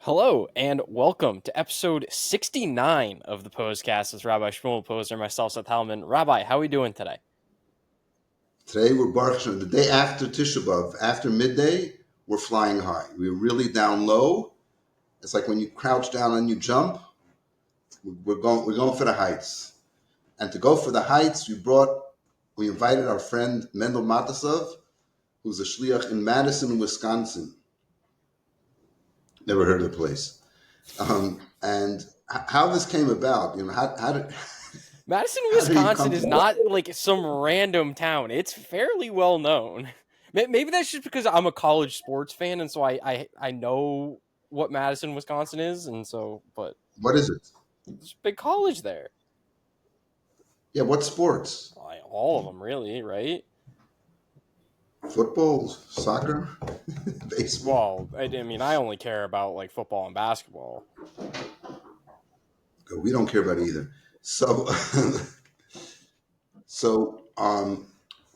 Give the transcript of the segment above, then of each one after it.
Hello and welcome to episode 69 of the Pos-cast with Rabbi Shmuel Posner, myself, Seth Hellman. Rabbi, how are we doing today? Today we're Baruch Hashem, the day after Tisha B'Av, after midday, we're flying high. We're really down low. It's like when you crouch down and you jump. We're going for the heights. And to go for the heights, we invited our friend Mendel Matusof, who's a shliach in Madison, Wisconsin. Never heard of the place. And how this came about, how did Madison, how did he Wisconsin come is to not like some random town. It's fairly well known. Maybe that's just because I'm a college sports fan, and so I know what Madison, Wisconsin is, and so, but What is it? there's a big college there. Yeah, what sports? All of them, really, right? Football, soccer, baseball. Well, I mean, I only care about like football and basketball. We don't care about either. So, on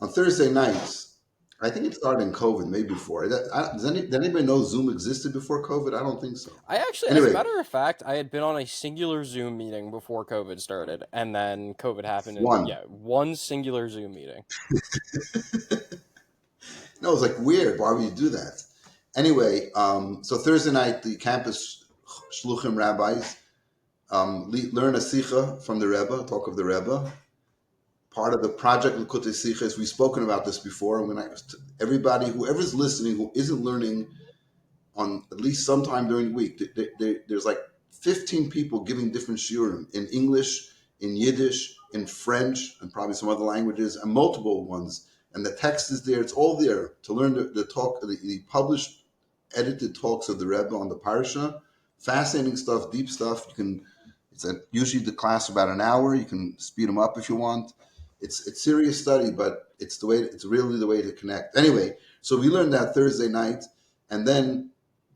Thursday nights, I think it started in COVID, maybe before. Did anybody know Zoom existed before COVID? I don't think so. I actually, as a Anyway, matter of fact, I had been on a singular Zoom meeting before COVID started, and then COVID happened, and one. yeah, one singular Zoom meeting. No, it was like weird. Why would you do that? Anyway, so Thursday night, the campus shluchim rabbis learn a sicha from the Rebbe, talk of the Rebbe. Part of the project Likutei Sichos, we've spoken about this before. Everybody, whoever's listening, who isn't learning on at least sometime during the week, there's like 15 people giving different shiurim in English, in Yiddish, in French, and probably some other languages, and multiple ones. And the text is there. It's all there to learn the talk, the published, edited talks of the Rebbe on the parsha. Fascinating stuff, deep stuff. Usually the class about an hour. You can speed them up if you want. It's serious study, but it's really the way to connect. Anyway, so we learned that Thursday night, and then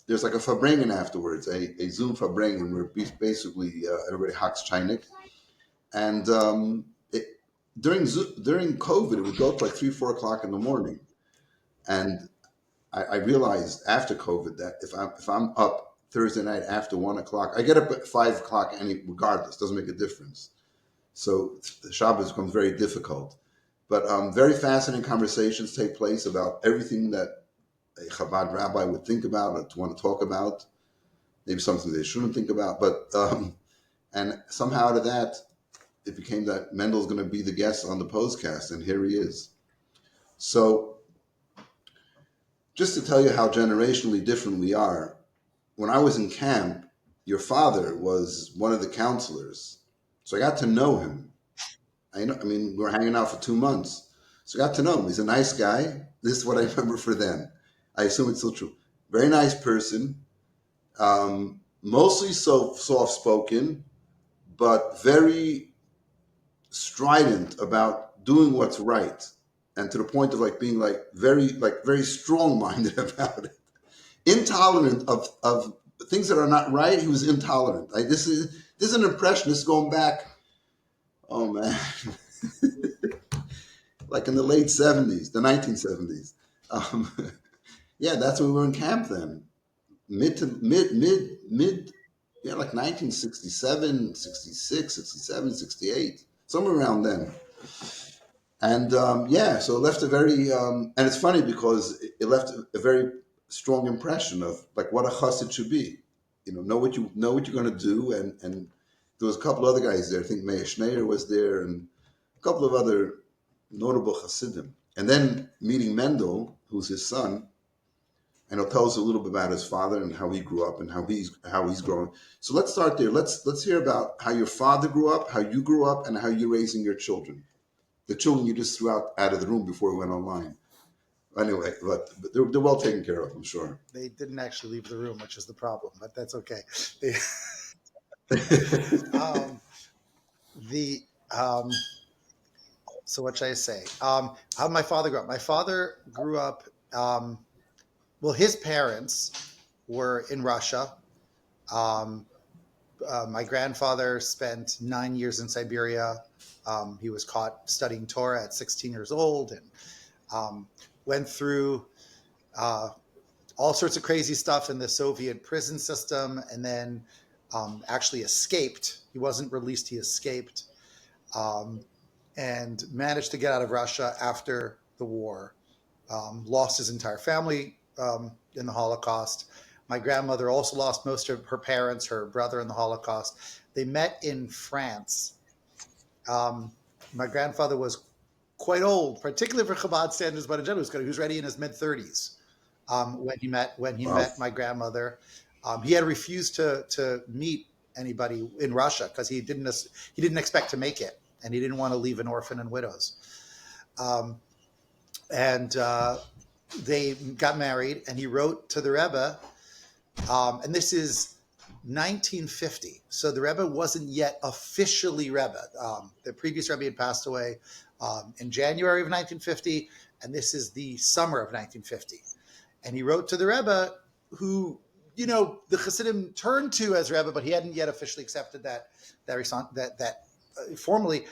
there's like a Farbrengen afterwards, a Zoom Farbrengen where basically everybody hacks Chinik. And during COVID, it would go to like 3-4 o'clock in the morning. And I realized after COVID that if I'm up Thursday night after 1 o'clock, I get up at 5 o'clock regardless, doesn't make a difference. So the Shabbos becomes very difficult. But very fascinating conversations take place about everything that a Chabad rabbi would think about or want to talk about. Maybe something they shouldn't think about. But and somehow out of that, it became that Mendel's going to be the guest on the Pos-cast, and here he is. So just to tell you how generationally different we are, when I was in camp, your father was one of the counselors. So I got to know him. We were hanging out for 2 months. So I got to know him. He's a nice guy. This is what I remember for then. I assume it's still true. Very nice person. Mostly so soft-spoken, but very strident about doing what's right. And to the point of being very strong-minded about it. Intolerant of things that are not right. He was intolerant. This is an impression. This is going back, oh man, like in the late 70s, the 1970s. Yeah, that's when we were in camp then. Mid, like 1967, 66, 67, 68, somewhere around then. And so it left a very, and it's funny because it left a very strong impression of like what a chassid should be. Know what you're going to do, and there was a couple other guys there. I think Meir Schneider was there, and a couple of other notable chassidim. And then meeting Mendel, who's his son, and he'll tell us a little bit about his father and how he grew up and how he's growing. So let's start there. Let's hear about how your father grew up, how you grew up, and how you're raising your children. The children you just threw out of the room before we went online. Anyway, but they're well taken care of, I'm sure. They didn't actually leave the room, which is the problem, but that's okay. So what should I say? How did my father grow up? My father grew up, his parents were in Russia. My grandfather spent 9 years in Siberia. He was caught studying Torah at 16 years old and went through all sorts of crazy stuff in the Soviet prison system, and then actually escaped. He wasn't released, he escaped, and managed to get out of Russia after the war. Lost his entire family in the Holocaust. My grandmother also lost most of her parents, her brother in the Holocaust. They met in France. My grandfather was quite old, particularly for Chabad standards, but in general, he was already in his mid-30s when he met my grandmother. He had refused to meet anybody in Russia because he didn't expect to make it, and he didn't want to leave an orphan and widows. And they got married, and he wrote to the Rebbe, and this is 1950. So the Rebbe wasn't yet officially Rebbe. The previous Rebbe had passed away in January of 1950, and this is the summer of 1950. And he wrote to the Rebbe, who, the Hasidim turned to as Rebbe, but he hadn't yet officially accepted that formally.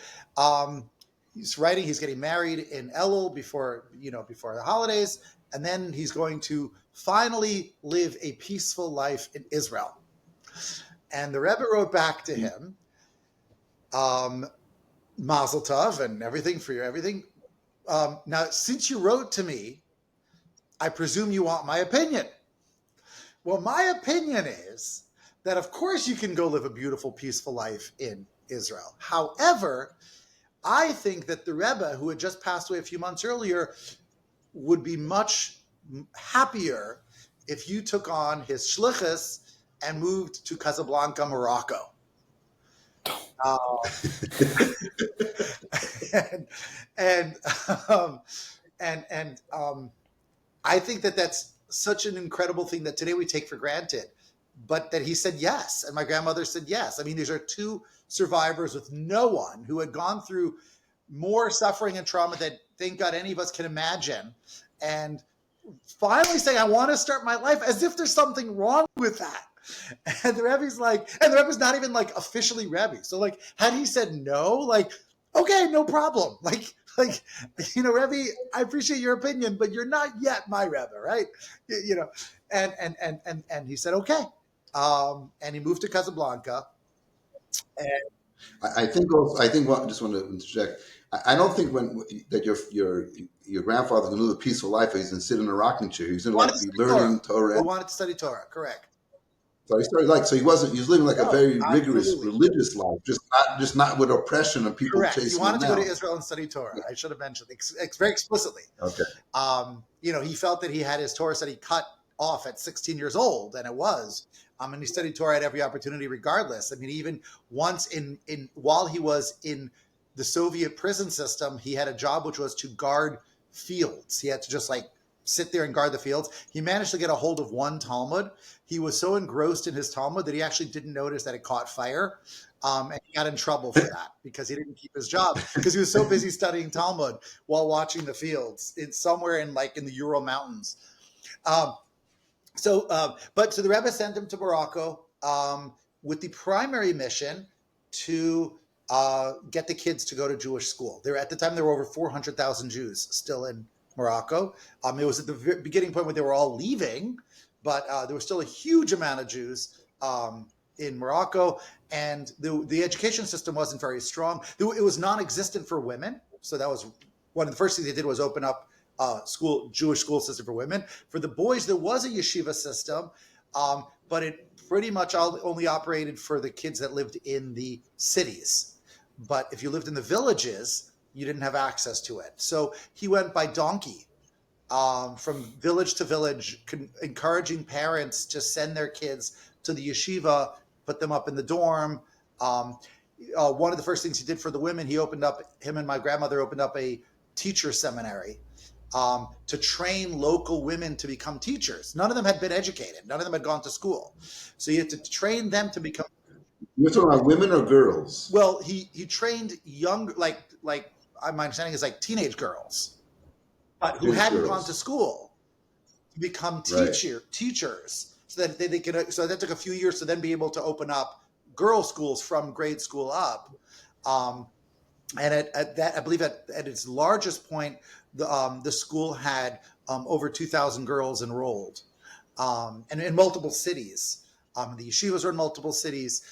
He's writing. He's getting married in Elul before the holidays, and then he's going to finally live a peaceful life in Israel. And the Rebbe wrote back to him, Mazel Tov and everything for your everything. Now, since you wrote to me, I presume you want my opinion. Well, my opinion is that, of course, you can go live a beautiful, peaceful life in Israel. However, I think that the Rebbe, who had just passed away a few months earlier, would be much happier if you took on his shlichus and moved to Casablanca, Morocco. And I think that that's such an incredible thing that today we take for granted, but that he said yes, and my grandmother said yes. I mean, these are two survivors with no one who had gone through more suffering and trauma than, thank God, any of us can imagine, and finally saying, I want to start my life, as if there's something wrong with that. And the Rebbe's not even like officially Rebbe. So like, had he said no, like, okay, no problem. Like, Rebbe, I appreciate your opinion, but you're not yet my Rebbe, right? And he said, okay. And he moved to Casablanca. And I think what I just want to interject. I don't think that your grandfather's gonna live a peaceful life. He's gonna sit in a rocking chair. He's gonna be learning Torah. He wanted to study Torah, correct? So he started he was living a very rigorous religious life, just not with oppression and people correct. chasing him. He wanted to go to Israel and study Torah. Yeah. I should have mentioned very explicitly. Okay. He felt that he had his Torah study cut off at 16 years old, and it was. And he studied Torah at every opportunity, regardless. I mean, even once while he was in the Soviet prison system, he had a job which was to guard fields. He had to just sit there and guard the fields. He managed to get a hold of one Talmud. He was so engrossed in his Talmud that he actually didn't notice that it caught fire. And he got in trouble for that because he didn't keep his job because he was so busy studying Talmud while watching the fields somewhere in the Ural Mountains. So the Rebbe sent him to Morocco with the primary mission to get the kids to go to Jewish school. At the time, there were over 400,000 Jews still in Morocco. It was at the beginning point when they were all leaving, but there was still a huge amount of Jews in Morocco, and the education system wasn't very strong. It was non-existent for women, so that was one of the first things they did was open up Jewish school system for women. For the boys, there was a yeshiva system, but it pretty much only operated for the kids that lived in the cities. But if you lived in the villages, you didn't have access to it. So he went by donkey from village to village, encouraging parents to send their kids to the yeshiva, put them up in the dorm. One of the first things he did for the women, him and my grandmother opened up a teacher seminary to train local women to become teachers. None of them had been educated. None of them had gone to school. So you had to train them to become. You're talking about women or girls? Well, he trained young, my understanding is teenage girls, but who hadn't gone to school to become teachers. So that they could. So that took a few years to then be able to open up girls' schools from grade school up. And at that, I believe at its largest point, the school had over 2,000 girls enrolled. and in multiple cities. The yeshivas are in multiple cities.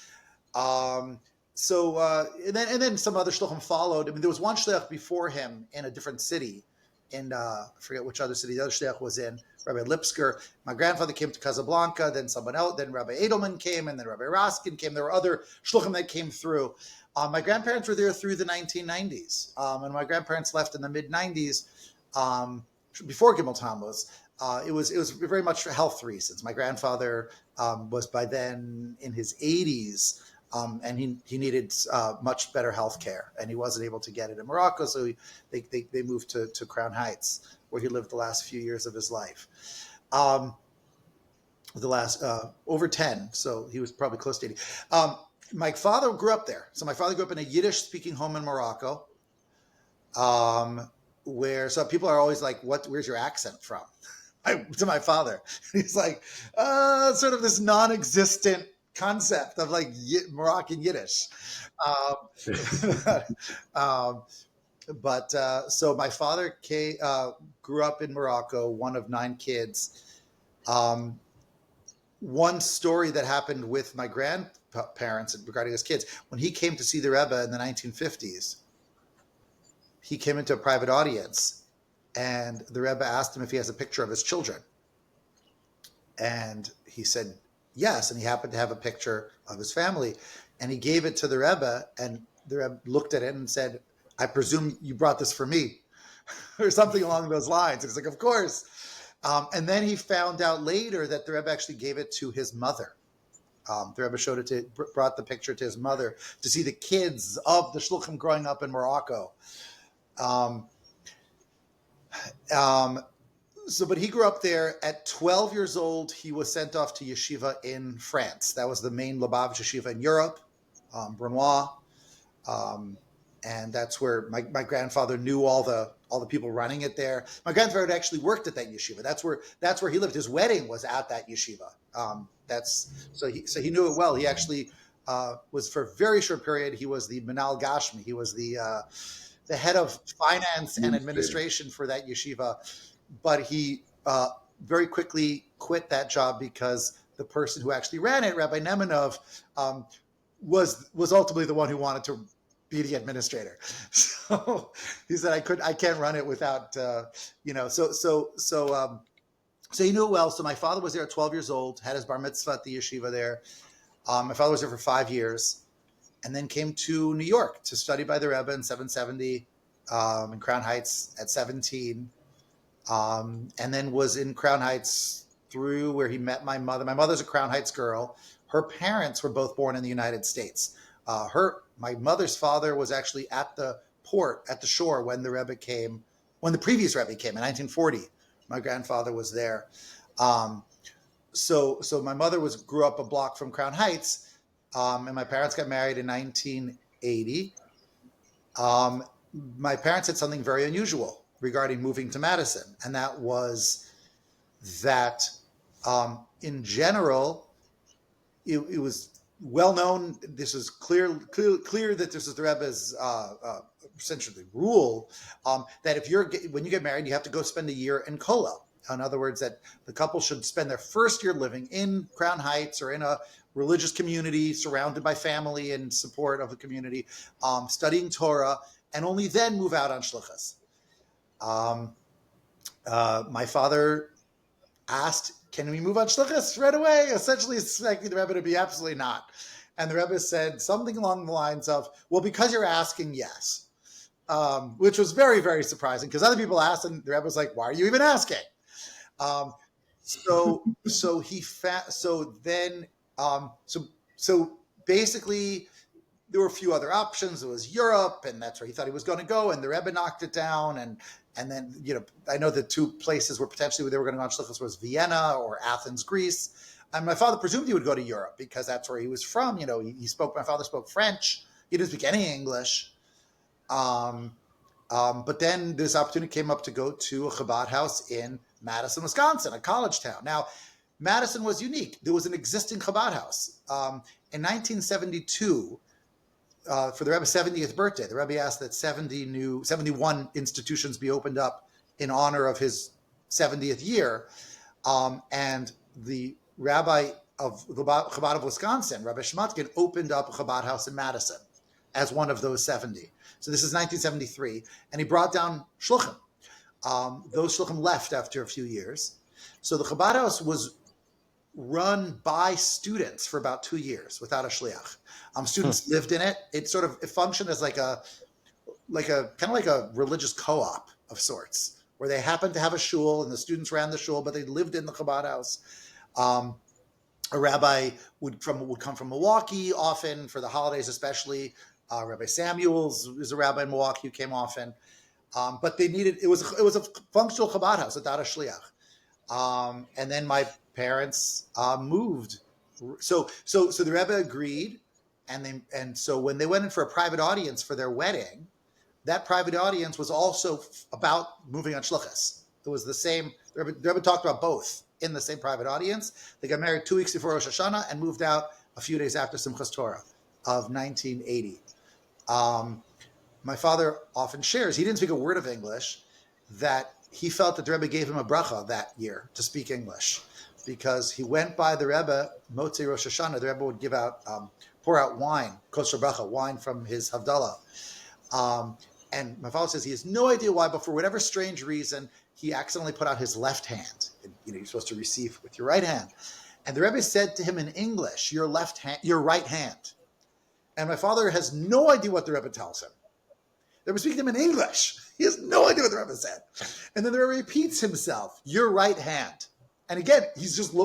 And then some other shluchim followed. I mean, there was one shliach before him in a different city, in I forget which other city the other shliach was in. Rabbi Lipsker. My grandfather came to Casablanca. Then someone else. Then Rabbi Edelman came, and then Rabbi Raskin came. There were other shluchim that came through. My grandparents were there through the 1990s, and my grandparents left in the mid 90s. Before Gimel Tammuz, it was very much for health reasons. My grandfather was by then in his 80s. And he needed much better health care, and he wasn't able to get it in Morocco, so they moved to Crown Heights, where he lived the last few years of his life. The last over 10, so he was probably close to 80. My father grew up there. So my father grew up in a Yiddish-speaking home in Morocco, where so people are always like, where's your accent from? To my father. He's like, sort of this non-existent concept of like Moroccan Yiddish. So my father grew up in Morocco, one of 9 kids. One story that happened with my grandparents regarding his kids, when he came to see the Rebbe in the 1950s, he came into a private audience, and the Rebbe asked him if he has a picture of his children. And he said yes, and he happened to have a picture of his family. And he gave it to the Rebbe, and the Rebbe looked at it and said, I presume you brought this for me, or something along those lines. And he's like, of course. And then he found out later that the Rebbe actually gave it to his mother. The Rebbe brought the picture to his mother to see the kids of the shluchim growing up in Morocco. But he grew up there. At 12 years old, he was sent off to yeshiva in France. That was the main Lubavitch yeshiva in Europe, Brunois. And that's where my grandfather knew all the people running it there. My grandfather had actually worked at that yeshiva. That's where he lived. His wedding was at that yeshiva. So he knew it well. He actually was, for a very short period, he was the Menal Gashmi. He was the head of finance and administration for that yeshiva. But he very quickly quit that job because the person who actually ran it, Rabbi Nemanov, was ultimately the one who wanted to be the administrator. So he said, I can't run it without, So he knew it well. So my father was there at 12 years old, had his bar mitzvah at the yeshiva there. My father was there for 5 years, and then came to New York to study by the Rebbe in 770 in Crown Heights at 17. And then was in Crown Heights through where he met my mother. My mother's a Crown Heights girl. Her parents were both born in the United States. My mother's father was actually at the port, at the shore, when the previous Rebbe came in 1940. My grandfather was there. So my mother grew up a block from Crown Heights, and my parents got married in 1980. My parents had something very unusual regarding moving to Madison, and that was that in general, it was well known. This is clear that this is the Rebbe's essentially rule, that when you get married, you have to go spend a year in Kollel. In other words, that the couple should spend their first year living in Crown Heights or in a religious community surrounded by family and support of the community, studying Torah, and only then move out on shlichus. My father asked, can we move on shlichus right away? Essentially expecting the Rebbe to be absolutely not. And the Rebbe said something along the lines of, well, because you're asking, yes. Which was very, very surprising, because other people asked, and the Rebbe was like, why are you even asking? So basically there were a few other options. It was Europe, and that's where he thought he was going to go, and the Rebbe knocked it down. And then, I know the two places where potentially they were going to go on shlichus was Vienna or Athens, Greece. And my father presumed he would go to Europe because that's where he was from. My father spoke French. He didn't speak any English. But then this opportunity came up to go to a Chabad house in Madison, Wisconsin, a college town. Now, Madison was unique. There was an existing Chabad house. In 1972, for the Rebbe's 70th birthday, the Rebbe asked that 71 institutions be opened up in honor of his 70th year. And the rabbi of Chabad of Wisconsin, Rabbi Shmutkin, opened up a Chabad house in Madison as one of those 70. So this is 1973, and he brought down shluchim. Those shluchim left after a few years. So the Chabad house was run by students for about 2 years without a shliach. Students lived in it. It functioned as like a kind of like a religious co-op of sorts, where they happened to have a shul and the students ran the shul, but they lived in the Chabad house. A rabbi would come from Milwaukee often for the holidays, especially. Rabbi Samuels is a rabbi in Milwaukee who came often, but it was a functional Chabad house without a shliach. And then my parents moved, so the Rebbe agreed, and so when they went in for a private audience for their wedding, that private audience was also about moving on shluchas. It was the same. The Rebbe talked about both in the same private audience. They got married 2 weeks before Rosh Hashanah and moved out a few days after Simchas Torah of 1980. My father often shares, he didn't speak a word of English, that he felt that the Rebbe gave him a bracha that year to speak English, because he went by the Rebbe, Motzei Rosh Hashanah, the Rebbe would pour out wine, kosher bracha, wine from his Havdalah. And my father says he has no idea why, but for whatever strange reason, he accidentally put out his left hand. You're supposed to receive with your right hand. And the Rebbe said to him in English, your right hand. And my father has no idea what the Rebbe tells him. The Rebbe speaking to him in English. He has no idea what the Rebbe said. And then the Rebbe repeats himself, your right hand. And again, he's just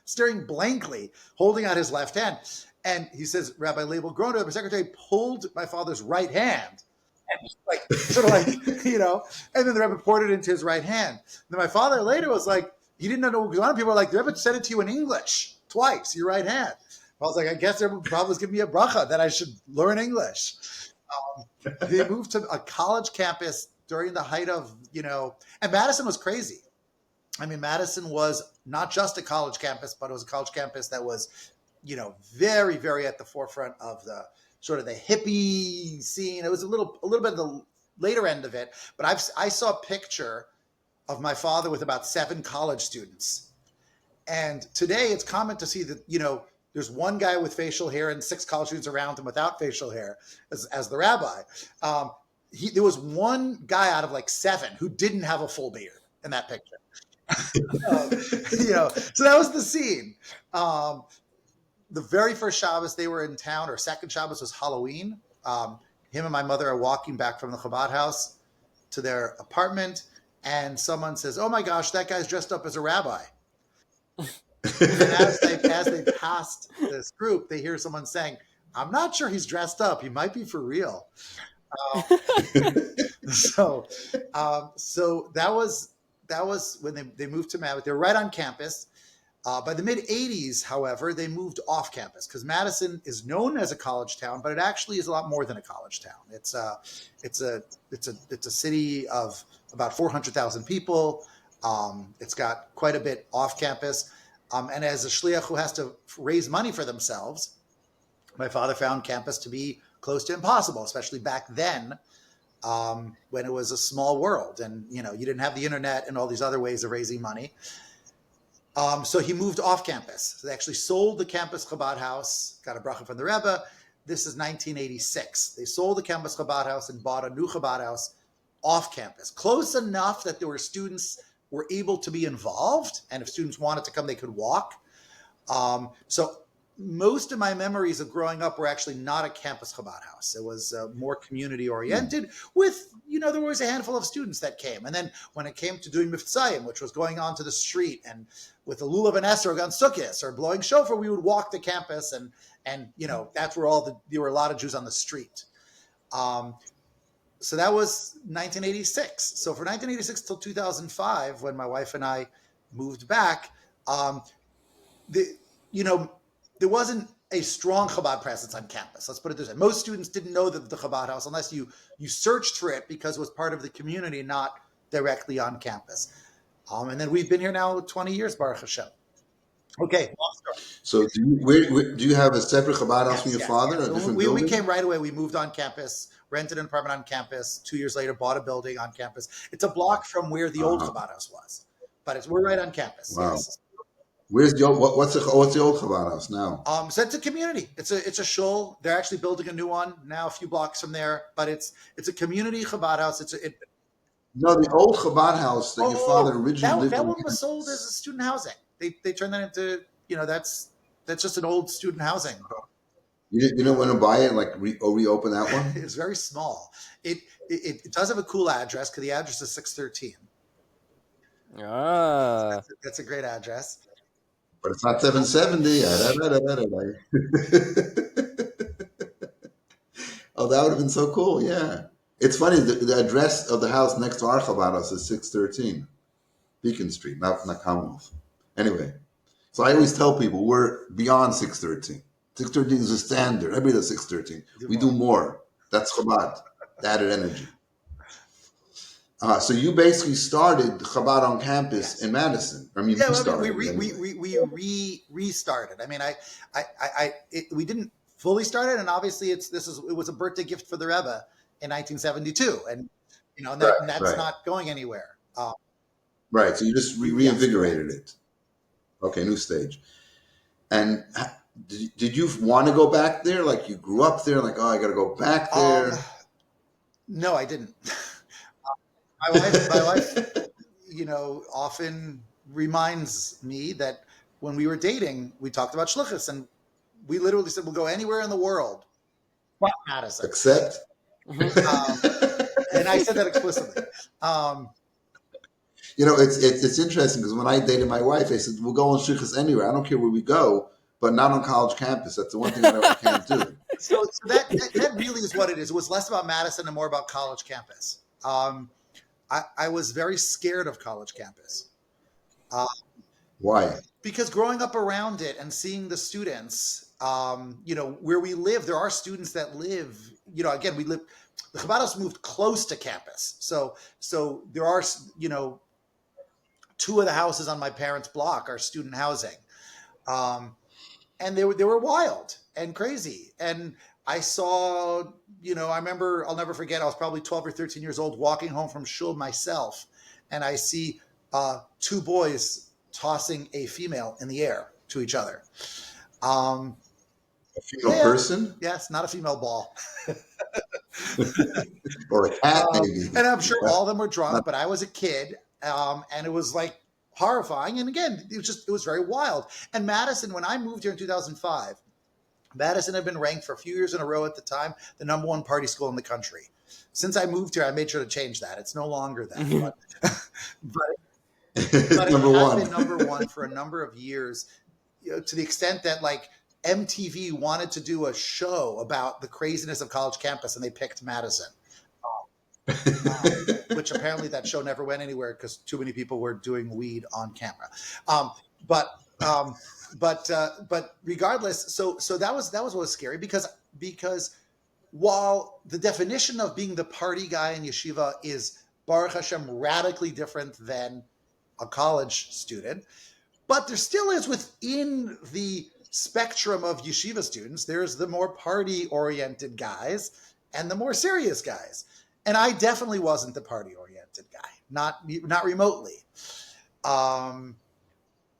staring blankly, holding out his left hand. And he says, Rabbi Leibel Groner, the secretary, pulled my father's right hand. And and then the Rebbe poured it into his right hand. And then my father later was like, he didn't know, because a lot of people were like, the Rebbe said it to you in English twice, your right hand. I was like, I guess the Rebbe probably was giving me a bracha that I should learn English. They moved to a college campus during the height of, and Madison was crazy. I mean, Madison was not just a college campus, but it was a college campus that was, very, very at the forefront of the sort of the hippie scene. It was a little bit of the later end of it, but I saw a picture of my father with about 7 college students. And today it's common to see that, there's one guy with facial hair and 6 college students around him without facial hair as the rabbi. There was one guy out of like 7 who didn't have a full beard in that picture. So that was the scene. The very first Shabbos they were in town, or second Shabbos, was Halloween. Him and my mother are walking back from the Chabad house to their apartment, and someone says, "Oh my gosh, that guy's dressed up as a rabbi." And as they passed this group, they hear someone saying, "I'm not sure he's dressed up. He might be for real." So that was when they moved to Madison. They were right on campus. By the mid-'80s, however, they moved off campus, because Madison is known as a college town, but it actually is a lot more than a college town. It's a city of about 400,000 people. It's got quite a bit off campus. And as a shliach who has to raise money for themselves, my father found campus to be close to impossible, especially back then, when it was a small world and you didn't have the internet and all these other ways of raising money. So he moved off campus. So they actually sold the campus Chabad house, got a bracha from the Rebbe. This is 1986. They sold the campus Chabad house and bought a new Chabad house off campus, close enough that there were students were able to be involved, and if students wanted to come, they could walk. So most of my memories of growing up were actually not a campus Chabad house. It was more community oriented with, there was a handful of students that came. And then when it came to doing Miftzayim, which was going onto the street and with the Lulav and Esrog on Sukkot or blowing shofar, we would walk the campus and that's where there were a lot of Jews on the street. So that was 1986. So for 1986 till 2005, when my wife and I moved back, there wasn't a strong Chabad presence on campus. Let's put it this way. Most students didn't know the Chabad house unless you searched for it, because it was part of the community, not directly on campus. And then we've been here now 20 years, Baruch Hashem. Okay, long story. So do you have a separate Chabad house from your father? Yes. Or a different we building? came right away. We moved on campus, rented an apartment on campus. 2 years later, bought a building on campus. It's a block from where the old Chabad house was, but we're right on campus. Wow. Yes. Where's the old, what's the old Chabad house now? So it's a community. It's a shul. They're actually building a new one now, a few blocks from there. But it's a community Chabad house. No, the old Chabad house that your father originally lived that in. one was sold as a student housing. They turned that into that's just an old student housing. You didn't want to buy it, like reopen that one? It's very small. It does have a cool address because the address is 613. That's a great address. But it's not 770. Oh, that would have been so cool. Yeah. It's funny. The address of the house next to our Chabad house is 613 Beacon Street, not Commonwealth. Anyway, so I always tell people we're beyond 613. 613 is a standard. Everybody does 613. We do more. That's Chabad, the added energy. So you basically started Chabad on campus in Madison. I mean, we restarted. I mean, we didn't fully start it, and obviously it was a birthday gift for the Rebbe in 1972, and that's not going anywhere. Right. So you just reinvigorated it. Okay, new stage. And did you want to go back there? Like you grew up there, like, oh, I got to go back there? No, I didn't. My wife, often reminds me that when we were dating, we talked about shlichus, and we literally said we'll go anywhere in the world but Madison. Except? And I said that explicitly. It's interesting because when I dated my wife, I said, we'll go on shlichus anywhere. I don't care where we go, but not on college campus. That's the one thing I can't do. So that really is what it is. It was less about Madison and more about college campus. I was very scared of college campus. Why? Because growing up around it and seeing the students, where we live, there are students that live, again, the Chabad house moved close to campus. So there are, two of the houses on my parents' block are student housing. And they were wild and crazy. And I saw, I remember, I'll never forget, I was probably 12 or 13 years old walking home from shul myself. And I see two boys tossing a female in the air to each other. A female person? Yes, not a female ball. Or a cat, maybe. And I'm sure all of them were drunk, but I was a kid. And it was like horrifying. And again, it was very wild. And Madison, when I moved here in 2005, Madison had been ranked for a few years in a row at the time the number one party school in the country. Since I moved here, I made sure to change that. It's no longer that. But it has been number one for a number of years, to the extent that like MTV wanted to do a show about the craziness of college campus, and they picked Madison. Which apparently that show never went anywhere because too many people were doing weed on camera. But regardless, so that was what was scary because while the definition of being the party guy in yeshiva is Baruch Hashem radically different than a college student, but there still is within the spectrum of yeshiva students, there's the more party oriented guys and the more serious guys. And I definitely wasn't the party oriented guy, not remotely. And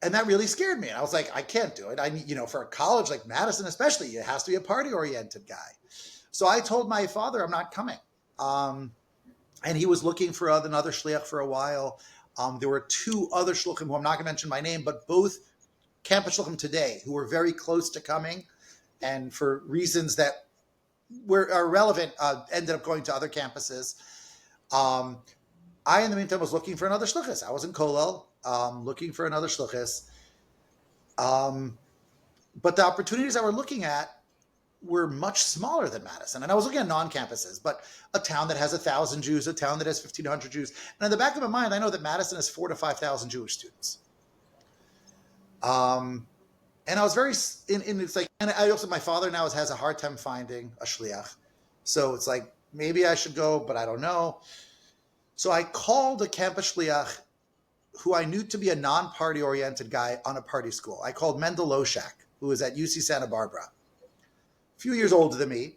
that really scared me. And I was like, I can't do it. For a college like Madison, especially, it has to be a party-oriented guy. So I told my father, I'm not coming. And he was looking for another shliach for a while. There were two other shluchim who I'm not going to mention my name, but both campus shluchim today who were very close to coming. And for reasons that are relevant, ended up going to other campuses. I, in the meantime, was looking for another shluchis. I was in Kollel. Looking for another shlichus. But the opportunities I were looking at were much smaller than Madison. And I was looking at non-campuses, but a town that has 1,000 Jews, a town that has 1,500 Jews. And in the back of my mind, I know that Madison has 4,000 to 5,000 Jewish students. And I was very, it's like, and I also, my father now has a hard time finding a shliach. So it's like, maybe I should go, but I don't know. So I called a campus shliach who I knew to be a non-party oriented guy on a party school. I called Mendel Matusof, who was at UC Santa Barbara, a few years older than me.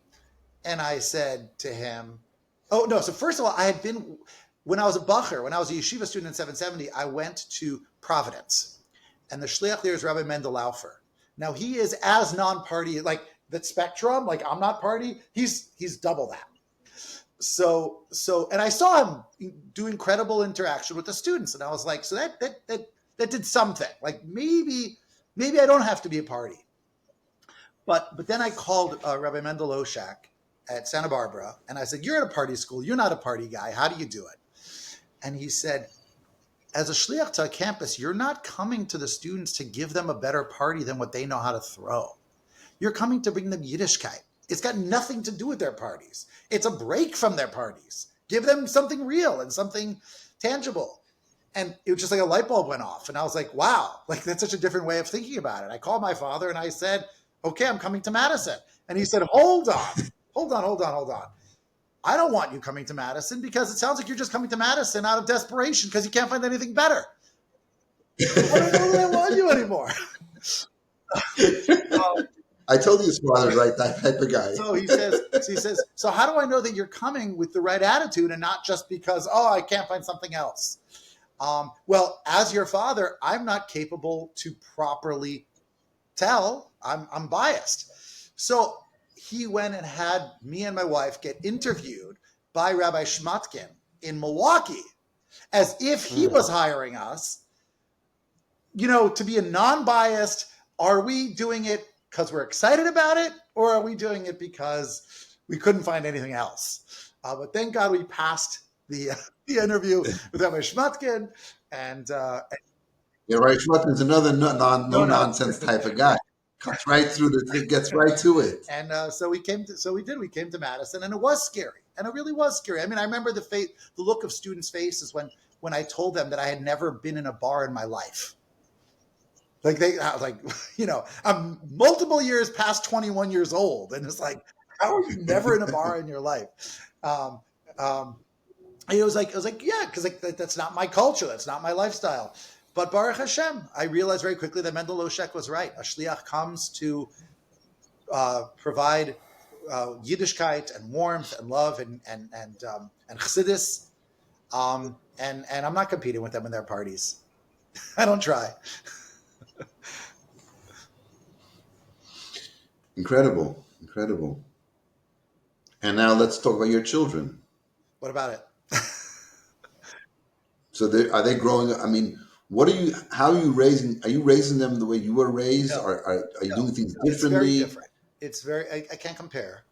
And I said to him, so first of all, I had been, when I was a bacher, when I was a yeshiva student in 770, I went to Providence. and the shliach there is Rabbi Mendel Matusof. Now he is as non-party, like that spectrum, like I'm not party. He's double that. So, and I saw him do incredible interaction with the students, and I was like, so that did something. Like maybe I don't have to be a party. But then I called Rabbi Mendel Matusof at Santa Barbara, and I said, you're at a party school. You're not a party guy. How do you do it? And he said, as a shliach to a campus, you're not coming to the students to give them a better party than what they know how to throw. You're coming to bring them Yiddishkeit. It's got nothing to do with their parties. It's a break from their parties. Give them something real and something tangible. And it was just like a light bulb went off. And I was like, wow, like that's such a different way of thinking about it. I called my father and I said, okay, I'm coming to Madison. And he said, hold on. I don't want you coming to Madison because it sounds like you're just coming to Madison out of desperation because you can't find anything better. I don't know that I want you anymore. I told you his father's right, that type of guy. So he says, so how do I know that you're coming with the right attitude and not just because, oh, I can't find something else? Well, as your father, I'm not capable to properly tell. I'm biased. So he went and had me and my wife get interviewed by Rabbi Shmatkin in Milwaukee as if he was hiring us, to be a non-biased, are we doing it because we're excited about it, or are we doing it because we couldn't find anything else? But thank God we passed the interview with Rabbi Shmatkin, and Rabbi Shmuel is another no-nonsense type of guy. Cuts right through gets right to it. And so we came to Madison, and it was scary, and it really was scary. I mean, I remember the look of students' faces when I told them that I had never been in a bar in my life. I'm multiple years past 21 years old. And it's like, how are you never in a bar in your life? It was like, yeah, because that's not my culture. That's not my lifestyle. But Baruch Hashem, I realized very quickly that Mendel Matusof was right. A shliach comes to provide Yiddishkeit and warmth and love and chassidus. And I'm not competing with them in their parties. I don't try. Incredible. And now let's talk about your children. What about it? So are they growing up? I mean, how are you raising? Are you raising them the way you were raised? No. Are you doing things differently? It's very different. It's very, I can't compare.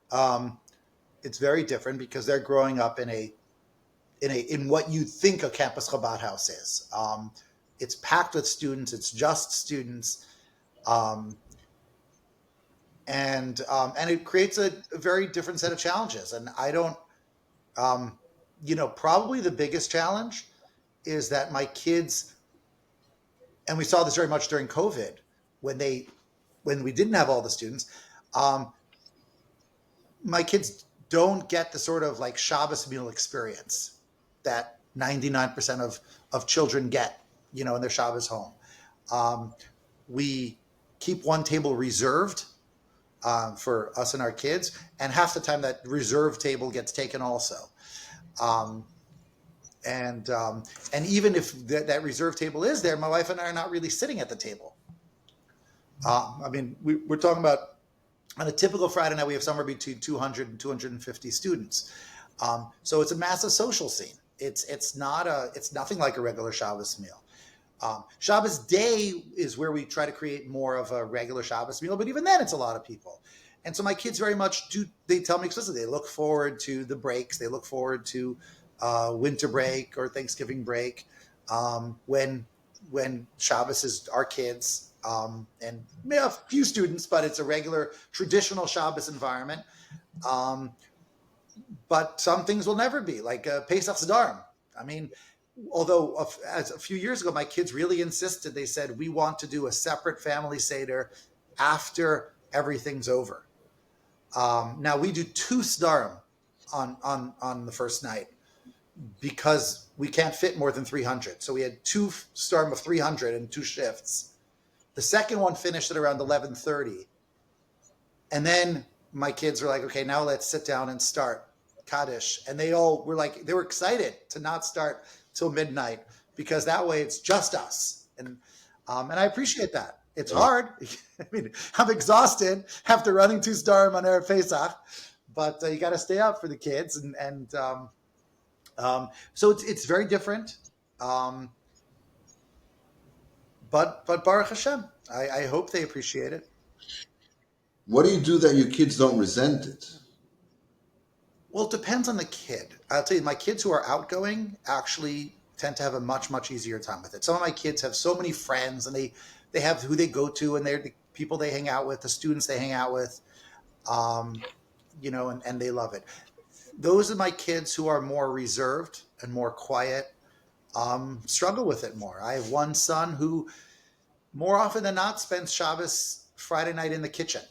It's very different because they're growing up in what you think a campus Chabad house is. It's packed with students. It's just students. And it creates a very different set of challenges. And I don't, probably the biggest challenge is that my kids, and we saw this very much during COVID, when we didn't have all the students, my kids don't get the sort of like Shabbos meal experience that 99% of children get, in their Shabbos home. We keep one table reserved for us and our kids, and half the time that reserve table gets taken also. And even if that reserve table is there, my wife and I are not really sitting at the table. I mean, we're talking about on a typical Friday night, we have somewhere between 200 and 250 students. So it's a massive social scene. It's nothing like a regular Shabbos meal. Shabbos day is where we try to create more of a regular Shabbos meal, but even then it's a lot of people. And so my kids very much they tell me explicitly, they look forward to the breaks. They look forward to winter break or Thanksgiving break, when Shabbos is our kids, and a few students, but it's a regular traditional Shabbos environment. But some things will never be, like Pesach Sederim. I mean, although as a few years ago, my kids really insisted, they said, we want to do a separate family Seder after everything's over. Now we do 2 Sederim on the first night because we can't fit more than 300. So we had 2 Sederim of 300 and 2 shifts. The second one finished at around 11:30. And then my kids were like, okay, now let's sit down and start Kaddish. And they all were like, they were excited to not start till midnight because that way it's just us. And And I appreciate that. It's hard. I mean, I'm exhausted after running 2 starim on Erev Pesach, but you got to stay up for the kids, so it's very different. But Baruch Hashem, I hope they appreciate it. What do you do that your kids don't resent it? Well, it depends on the kid. I'll tell you, my kids who are outgoing actually tend to have a much, much easier time with it. Some of my kids have so many friends, and they have who they go to, and they're the people they hang out with, the students they hang out with, and they love it. Those are my kids who are more reserved and more quiet, struggle with it more. I have one son who, more often than not, spends Shabbos Friday night in the kitchen.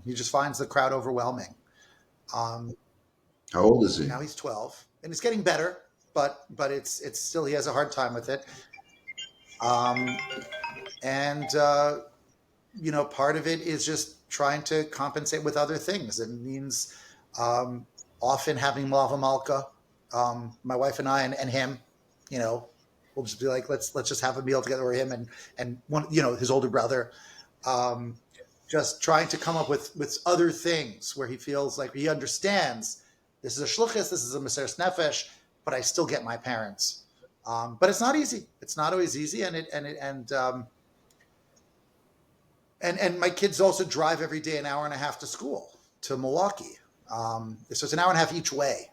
He just finds the crowd overwhelming. How old is he? Now he's 12, and it's getting better, but it's still, he has a hard time with it. Part of it is just trying to compensate with other things. It means often having Malava Malka, my wife and I and him, we'll just be like, let's just have a meal together with him and one, his older brother. Just trying to come up with other things where he feels like he understands this is a shlichus, this is a meseres nefesh, but I still get my parents. But it's not easy. It's not always easy, and my kids also drive every day an hour and a half to school to Milwaukee. So it's an hour and a half each way.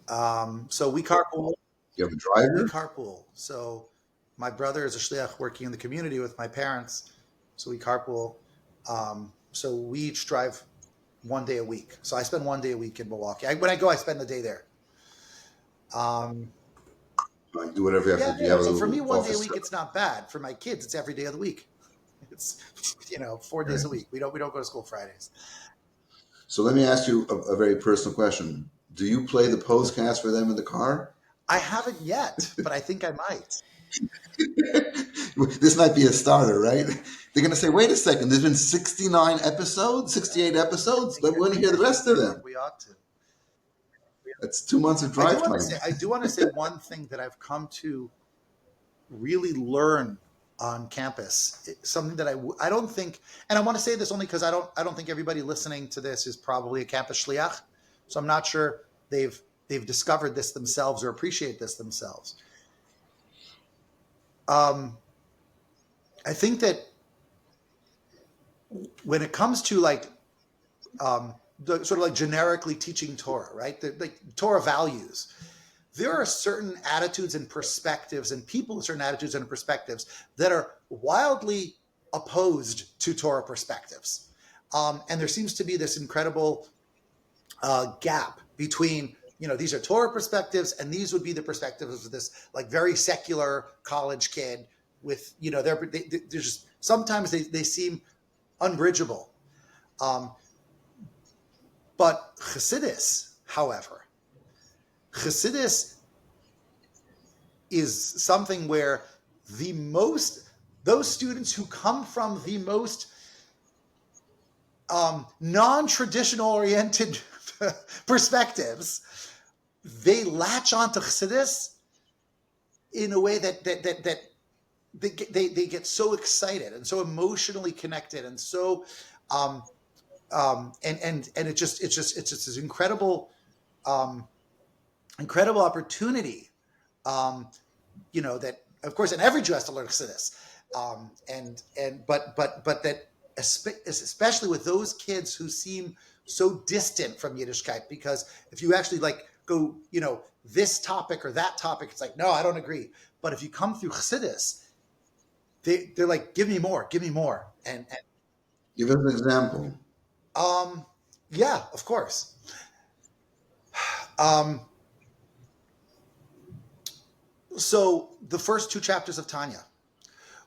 So we carpool. You have a driver? We carpool. So my brother is a shliach working in the community with my parents. So we carpool. So we each drive 1 day a week. So I spend 1 day a week in Milwaukee. When I go, I spend the day there. Like, do whatever you have to do. So for me, 1 day a week, it's not bad. For my kids, it's every day of the week. It's 4 days a week. We don't go to school Fridays. So let me ask you a very personal question. Do you play the Pos-cast for them in the car? I haven't yet, but I think I might. This might be a starter, right? They're going to say, wait a second, there's been 69 episodes, 68 episodes, but we want to hear the rest of them. We ought to. That's 2 months of drive time. I do want to say one thing that I've come to really learn on campus, something that I don't think, and I want to say this only because I don't think everybody listening to this is probably a campus shliach, so I'm not sure they've discovered this themselves or appreciate this themselves. I think that when it comes to the sort of like generically teaching Torah, right? Like Torah values, there are certain attitudes and perspectives and people with certain attitudes and perspectives that are wildly opposed to Torah perspectives. And there seems to be this incredible gap between, these are Torah perspectives and these would be the perspectives of this like very secular college kid with, they're just, sometimes they seem unbridgeable. But Chassidus, however, is something where those students who come from the most non-traditional oriented perspectives, they latch onto Chassidus in a way that they get so excited and so emotionally connected and so it's just this incredible opportunity, that of course, and every Jew has to learn Chassidus, but that especially with those kids who seem so distant from Yiddishkeit, because if you actually go, this topic or that topic, it's like, no, I don't agree. But if you come through Chassidus, they're like, give me more. And give us an example. Yeah, of course. So the first 2 chapters of Tanya,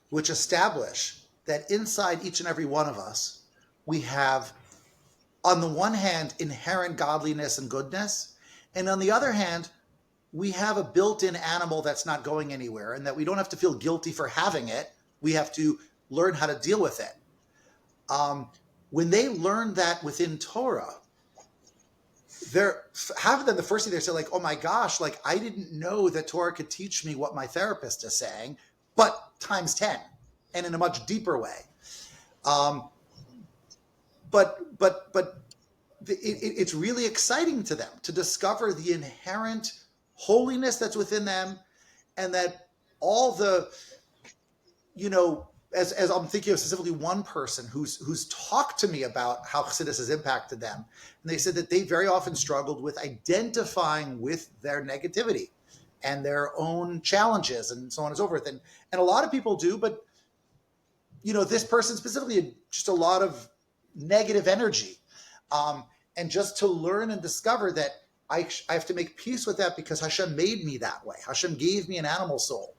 which establish that inside each and every one of us, we have, on the one hand, inherent godliness and goodness, and on the other hand, we have a built-in animal that's not going anywhere, and that we don't have to feel guilty for having it. We have to learn how to deal with it. When they learn that within Torah, they're half of them the first thing they say like, oh my gosh, like I didn't know that Torah could teach me what my therapist is saying, but times 10 and in a much deeper way. But it's really exciting to them to discover the inherent holiness that's within them, and that all the, as I'm thinking of specifically one person who's talked to me about how Chassidus has impacted them, and they said that they very often struggled with identifying with their negativity and their own challenges and so on and so forth, and a lot of people do, but this person specifically had just a lot of negative energy, and just to learn and discover that I have to make peace with that because Hashem made me that way. Hashem gave me an animal soul,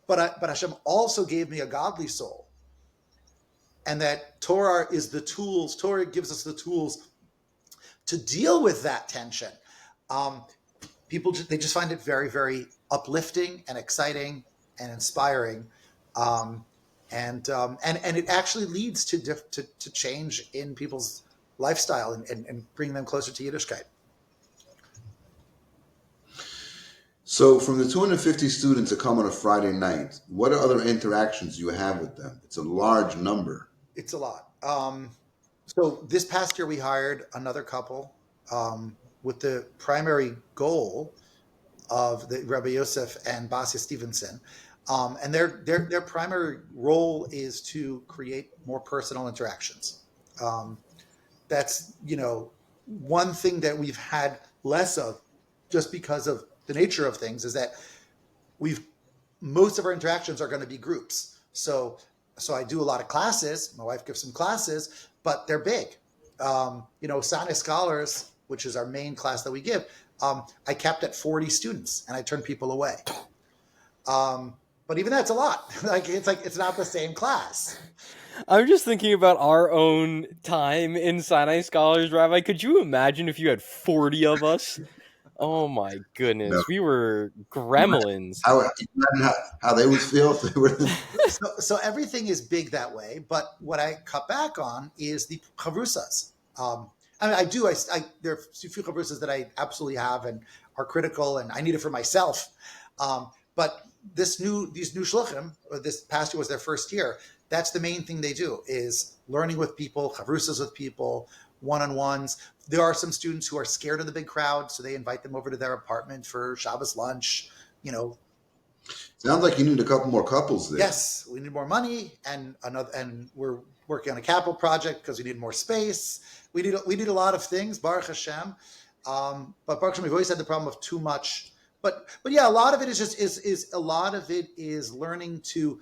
but Hashem also gave me a godly soul, and that Torah is the tools. Torah gives us the tools to deal with that tension. People they just find it very, very uplifting and exciting and inspiring, and it actually leads to change in people's lifestyle and bring them closer to Yiddishkeit. So from the 250 students that come on a Friday night, what are other interactions you have with them? It's a large number. It's a lot. So this past year we hired another couple with the primary goal of the Rabbi Yosef and Basia Stevenson. And their primary role is to create more personal interactions. That's, one thing that we've had less of just because of the nature of things is that most of our interactions are going to be groups. So I do a lot of classes. My wife gives some classes, but they're big. Sane Scholars, which is our main class that we give, I kept at 40 students and I turned people away. But even that's a lot. It's not the same class. I'm just thinking about our own time in Sinai Scholars, Rabbi. Could you imagine if you had 40 of us? Oh my goodness, No. we were gremlins. How they would feel if they were. So everything is big that way. But what I cut back on is the chavrusas. There are a few chavrusas that I absolutely have and are critical, and I need it for myself. But these new shluchim, this past year was their first year. That's the main thing they do is learning with people, chavrusas with people, one-on-ones. There are some students who are scared of the big crowd, so they invite them over to their apartment for Shabbos lunch. Sounds like you need a couple more couples there. Yes, we need more money, and we're working on a capital project because we need more space. We need a lot of things, Baruch Hashem. But Baruch Hashem, we've always had the problem of too much. But yeah, a lot of it is learning to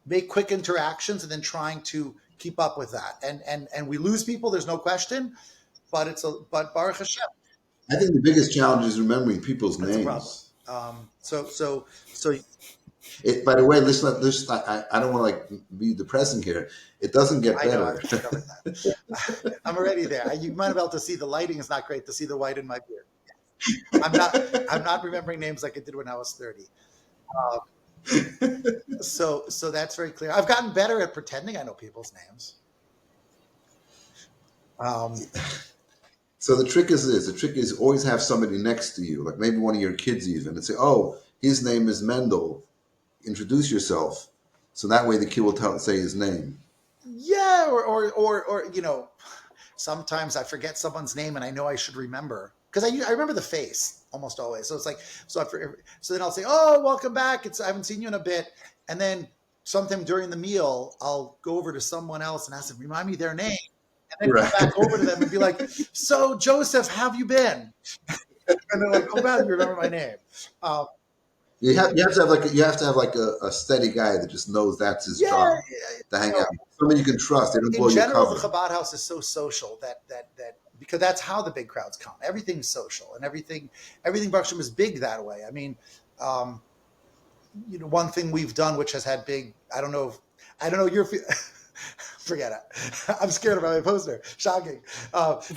make quick interactions and then trying to keep up with that. And we lose people, there's no question. But Baruch Hashem. I think the biggest challenge is remembering people's That's names. a problem. By the way, listen. I don't want to be depressing here. It doesn't get better. I know, I'm already there. You might have been able to see the lighting is not great to see the white in my beard. I'm not remembering names like I did when I was 30. So that's very clear. I've gotten better at pretending I know people's names. So the trick is this. The trick is always have somebody next to you, like maybe one of your kids even, and say, oh, his name is Mendel. Introduce yourself. So that way the kid will say his name. Yeah, or sometimes I forget someone's name and I know I should remember. Because I remember the face almost always. So it's like, so then I'll say, oh, welcome back. I haven't seen you in a bit. And then sometime during the meal, I'll go over to someone else and ask them, remind me their name. And then come back over to them and be like, so Joseph, how have you been? And they're like, oh, wow, you remember my name. You have to have a steady guy that just knows that's his job to hang out. Somebody you can trust. They don't blow your cover. In general, the Chabad house is so social that because that's how the big crowds come. Everything's social and everything Baruch Hashem is big that way. I mean, one thing we've done which has had big. I don't know your. Forget it. I'm scared of Rabbi Posner. Shocking. But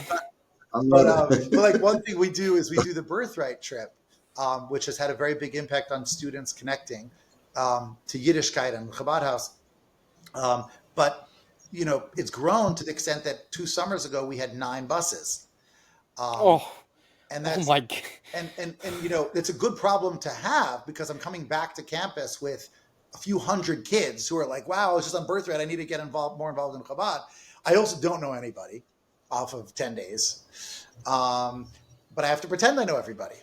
one thing we do is we do the birthright trip, which has had a very big impact on students connecting to Yiddishkeit and Chabad House. But it's grown to the extent that 2 summers ago we had 9 buses. Um, Oh, and oh that's my God. and you know, it's a good problem to have because I'm coming back to campus with a few hundred kids who are like, wow, I was just on birthright, I need to get more involved in Chabad. I also don't know anybody off of 10 days, but I have to pretend I know everybody.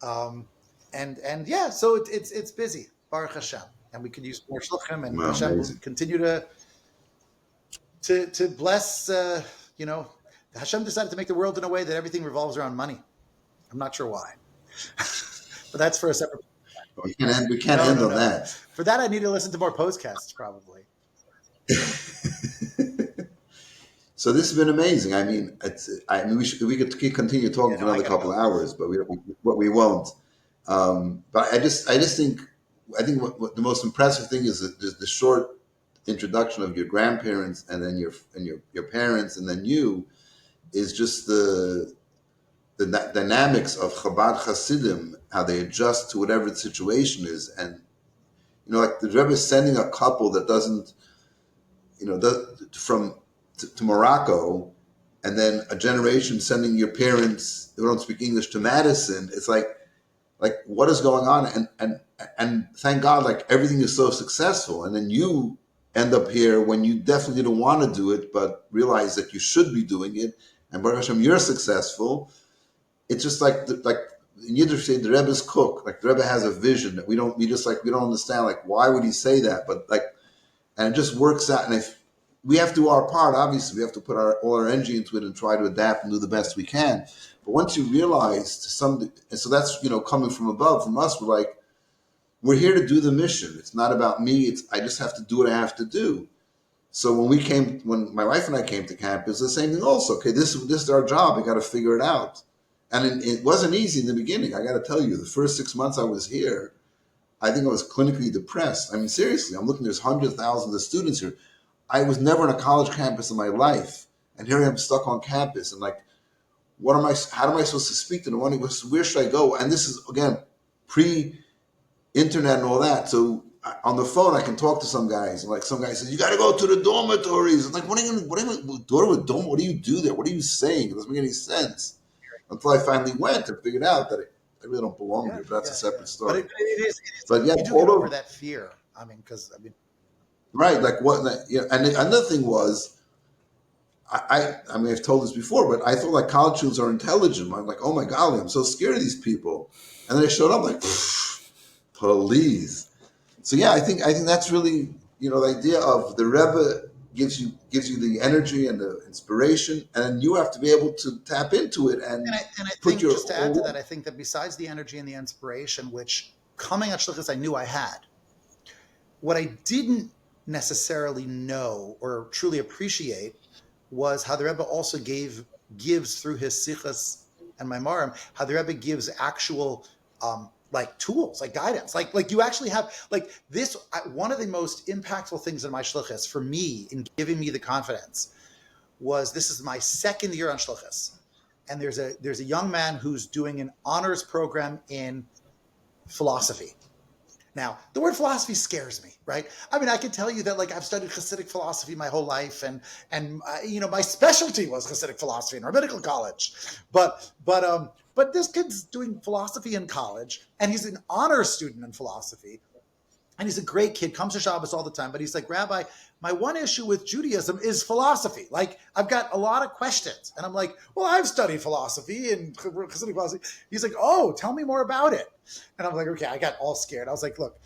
um, and yeah, so it's busy, Baruch Hashem, and we can use more shluchim, and Wow, Hashem will amazing. continue to bless. You know, Hashem decided to make the world in a way that everything revolves around money. I'm not sure why, but that's for a separate. We can't No, end no, on no. that. For that, I need to listen to more Pos-casts, probably. So this has been amazing. I mean, we could continue talking Yeah, for no, I another gotta couple go. of hours, but we won't. But I just think, what the most impressive thing is that the short introduction of your grandparents and then your parents and then you is just the dynamics of Chabad Hasidim, how they adjust to whatever the situation is, and like the Rebbe is sending a couple that doesn't, from to Morocco, and then a generation sending your parents who don't speak English to Madison. It's like what is going on? And thank God, like everything is so successful, and then you end up here when you definitely didn't want to do it, but realize that you should be doing it, and Baruch Hashem, you're successful. It's just like in Yiddish say the Rebbe's cook. Like the Rebbe has a vision that we don't understand. Like why would he say that? But like, and it just works out. And if we have to do our part, obviously we have to put all our energy into it and try to adapt and do the best we can. But once you realize and so that's coming from above from us. We're here to do the mission. It's not about me. I just have to do what I have to do. So when my wife and I came to campus, the same thing also. Okay, this is our job. We got to figure it out. And it wasn't easy in the beginning. I got to tell you, the first 6 months I was here, I think I was clinically depressed. I mean, seriously, I'm looking, there's hundreds of thousands of students here. I was never on a college campus in my life. And here I am stuck on campus. And like, how am I supposed to speak to them? Where should I go? And this is, again, pre-internet and all that. So on the phone, I can talk to some guys. And like some guy says, you got to go to the dormitories. I'm like, what do you do there? What are you saying? It doesn't make any sense. Until I finally went and figured out that I really don't belong here. But that's a separate But story. it is. But yeah, You do get over that fear. I mean, because right, like what? Yeah, and another thing was, I mean, I've told this before, but I thought like college students are intelligent. I'm like, oh my golly, I'm so scared of these people. And then I showed up like, please. So yeah, I think that's really the idea of the Rebbe gives you the energy and the inspiration, and then you have to be able to tap into it and I put think, your just to add to that, I think that besides the energy and the inspiration, which coming at Shlichus I knew I had, what I didn't necessarily know or truly appreciate was how the Rebbe also gives through his sichas and maimarim, how the Rebbe gives actual like tools, like guidance, like you actually have like this. One of the most impactful things in my shlichus for me in giving me the confidence was this is my second year on shlichus, and there's a young man who's doing an honors program in philosophy. Now, the word philosophy scares me, right? I mean, I can tell you that like I've studied Hasidic philosophy my whole life, and my specialty was Hasidic philosophy in rabbinical college, but this kid's doing philosophy in college, and he's an honor student in philosophy, and he's a great kid, comes to Shabbos all the time, but he's like, Rabbi, my one issue with Judaism is philosophy. Like, I've got a lot of questions. And I'm like, well, I've studied philosophy and Hasidic philosophy. He's like, oh, tell me more about it. And I'm like, okay, I got all scared. I was like, look,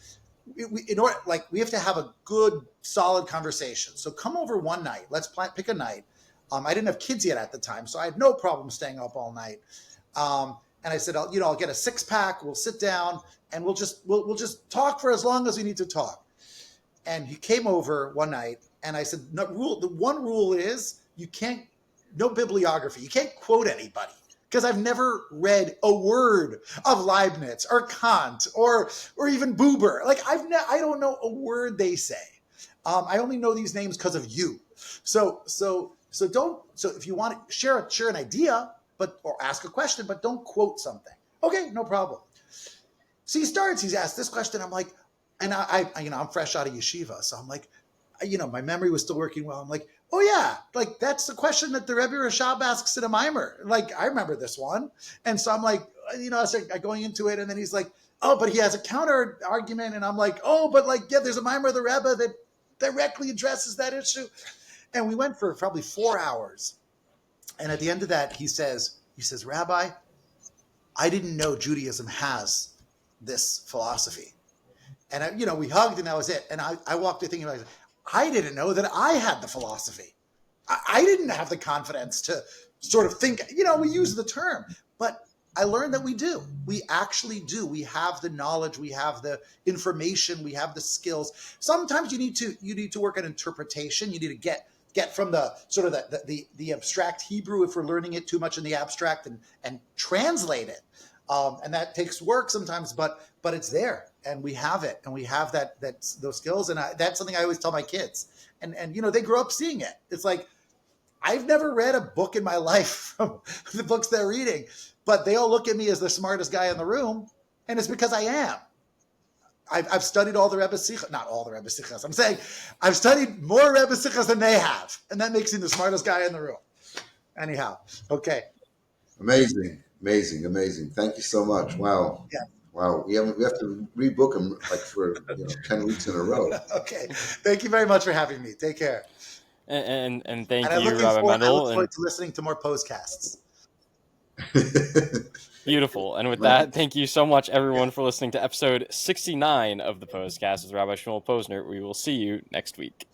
we have to have a good, solid conversation. So come over one night. Let's pick a night. I didn't have kids yet at the time, so I had no problem staying up all night. And I said, I'll get a 6-pack. We'll sit down and we'll just talk for as long as we need to talk. And he came over one night, and I said, the one rule is no bibliography. You can't quote anybody, because I've never read a word of Leibniz or Kant or even Buber. Like I don't know a word they say. I only know these names because of you. So if you want to share an idea, or ask a question, but don't quote something. Okay, no problem. So he's asked this question. I'm like, and I'm fresh out of yeshiva, so I'm like, my memory was still working well. I'm like, oh yeah, like that's the question that the Rebbe Rashab asks in a mimer. Like I remember this one, and so I'm like, I started going into it, and then he's like, oh, but he has a counter argument, and I'm like, oh, but like yeah, there's a mimer of the Rebbe that directly addresses that issue, and we went for probably 4 hours, and at the end of that, he says, Rabbi, I didn't know Judaism has this philosophy. And we hugged, and that was it. And I walked away thinking, I didn't know that I had the philosophy. I didn't have the confidence to sort of think. We use the term, but I learned that we do. We actually do. We have the knowledge. We have the information. We have the skills. Sometimes you need to work on interpretation. You need to get from the sort of the abstract Hebrew if we're learning it too much in the abstract and translate it. And that takes work sometimes, but it's there, and we have it, and we have those skills, and that's something I always tell my kids, and they grow up seeing it. It's like I've never read a book in my life from the books they're reading, but they all look at me as the smartest guy in the room, and it's because I am. I've studied all the Rebbe Sichas, not all the Rebbe Sichas. I'm saying I've studied more Rebbe Sichas than they have, and that makes me the smartest guy in the room. Anyhow, okay. Amazing. Thank you so much. Wow. Yeah. Wow. We have to rebook them like for 10 weeks in a row. Okay. Thank you very much for having me. Take care. And thank And you, Rabbi Mendel. I look forward to listening to more Pos-casts. Beautiful. And with that, thank you so much, everyone, for listening to episode 69 of the Pos-cast with Rabbi Shmuel Posner. We will see you next week.